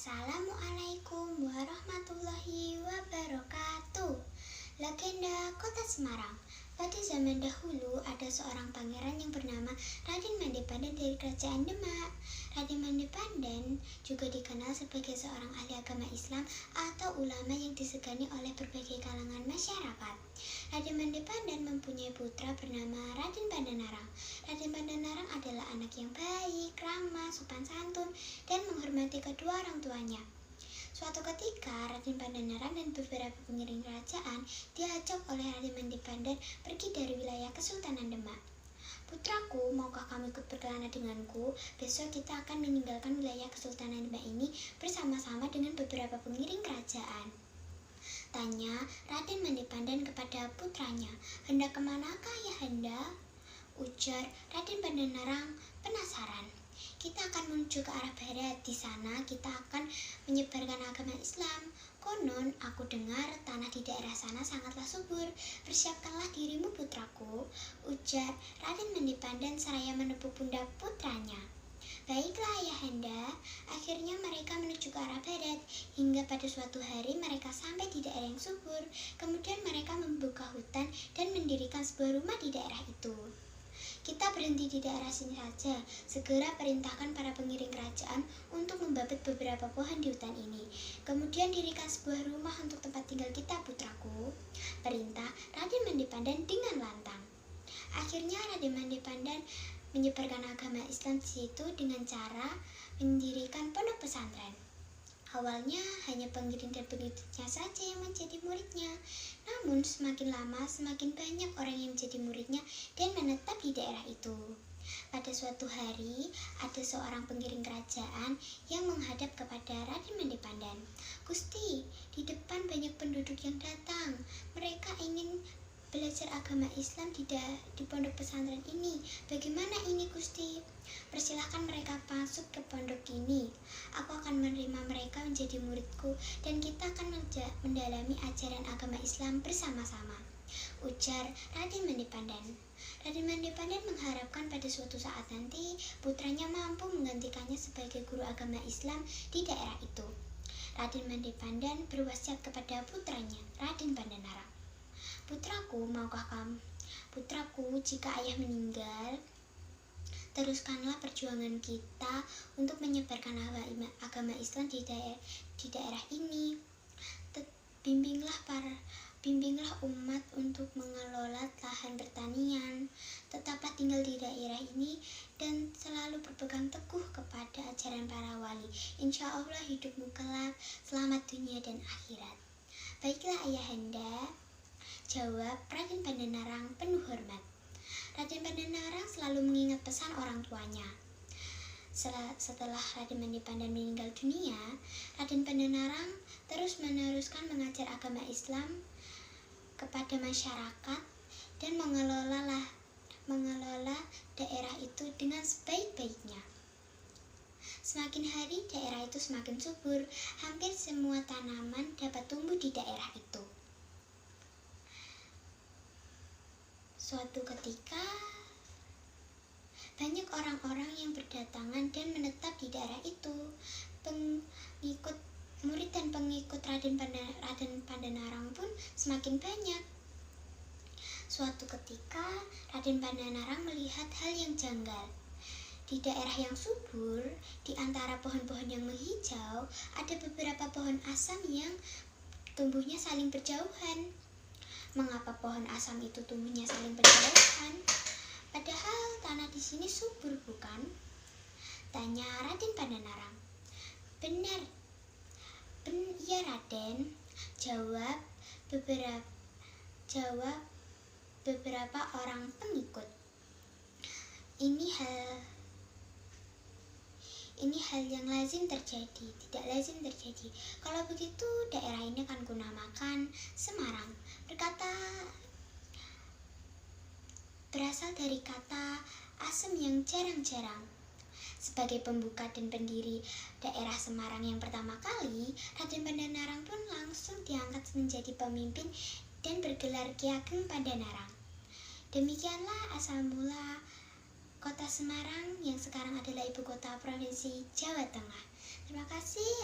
Assalamualaikum warahmatullahi wabarakatuh. Legenda Kota Semarang. Pada zaman dahulu ada seorang pangeran yang bernama Raden Mandepandan dari Kerajaan Demak. Raden Mandepandan juga dikenal sebagai seorang ahli agama Islam atau ulama yang disegani oleh berbagai kalangan masyarakat. Raden Mandepandan mempunyai putra bernama Raden Pandanarang. Raden Pandanarang adalah anak yang baik, ramah, sopan santun, dan menghormati kedua orang tuanya. Suatu ketika, Raden Pandanarang dan beberapa pengiring kerajaan diajak oleh Raden Mandepandan pergi dari wilayah Kesultanan Demak. "Putraku, maukah kamu ikut berkelana denganku? Besok kita akan meninggalkan wilayah Kesultanan Demak ini bersama-sama dengan beberapa pengiring kerajaan," tanya Raden Mandepandan kepada putranya. "Hendak kemanakah, Ayahanda?" ujar Raden Pandanarang penasaran. "Kita akan menuju ke arah barat. Di sana kita akan menyebarkan agama Islam. Konon aku dengar tanah di daerah sana sangatlah subur. Persiapkanlah dirimu, putraku," ujar Raden Mandepandan seraya menepuk pundak putranya. "Baiklah, Ayahanda." Akhirnya mereka menuju ke arah barat. Hingga pada suatu hari mereka sampai di daerah yang subur. Kemudian mereka membuka hutan dan mendirikan sebuah rumah di daerah itu. "Kita berhenti di daerah sini saja. Segera perintahkan para pengiring kerajaan untuk membabat beberapa pohon di hutan ini. Kemudian dirikan sebuah rumah untuk tempat tinggal kita, putraku," perintah Raden Mandepandan dengan lantang. Akhirnya Raden Mandepandan menyebarkan agama Islam di situ dengan cara mendirikan pondok pesantren. Awalnya hanya pengiring dan pengikutnya saja yang menjadi muridnya. Namun semakin lama semakin banyak orang yang menjadi muridnya dan menetap di daerah itu. Pada suatu hari, ada seorang pengiring kerajaan yang menghadap kepada Raden Mandepandan. "Gusti, di depan banyak penduduk yang datang. Mereka ingin belajar agama Islam di pondok pesantren ini. Bagaimana ini, Gusti?" "Persilahkan mereka masuk ke pondok ini. Aku akan menerima mereka menjadi muridku dan kita akan mendalami ajaran agama Islam bersama-sama," ujar Raden Mandepandan. Raden Mandepandan mengharapkan pada suatu saat nanti putranya mampu menggantikannya sebagai guru agama Islam di daerah itu. Raden Mandepandan berwasiat kepada putranya, Raden Pandanarang. Putraku, jika ayah meninggal, teruskanlah perjuangan kita untuk menyebarkan agama Islam di daerah ini. Bimbinglah umat untuk mengelola lahan pertanian. Tetaplah tinggal di daerah ini dan selalu berpegang teguh kepada ajaran para wali. Insya Allah hidupmu kelak, selamat dunia dan akhirat." "Baiklah, Ayahanda," jawab Raden Pandanarang penuh hormat. Raden Pandanarang selalu mengingat pesan orang tuanya. Setelah Raden Mandepandan meninggal dunia, Raden Pandanarang terus meneruskan mengajar agama Islam kepada masyarakat dan mengelola daerah itu dengan sebaik-baiknya. Semakin hari daerah itu semakin subur. Hampir semua tanaman dapat tumbuh di daerah itu. Suatu ketika, banyak orang-orang yang berdatangan dan menetap di daerah itu. Murid dan pengikut Raden Pandanarang pun semakin banyak. Suatu ketika, Raden Pandanarang melihat hal yang janggal. Di daerah yang subur, di antara pohon-pohon yang menghijau, ada beberapa pohon asam yang tumbuhnya saling berjauhan. "Mengapa pohon asam itu tumbuhnya saling berjauhan? Padahal tanah di sini subur, bukan?" tanya Raden Pandanarang. Iya, Raden," jawab beberapa orang pengikut. Ini hal yang tidak lazim terjadi. Kalau begitu daerah ini akan kunamakan Semarang. Berasal dari kata asam yang jarang-jarang. Sebagai pembuka dan pendiri daerah Semarang yang pertama kali, Raden Pandanarang pun langsung diangkat menjadi pemimpin dan bergelar Ki Ageng Pandanarang. Demikianlah asal mula Kota Semarang yang sekarang adalah ibu kota Provinsi Jawa Tengah. Terima kasih.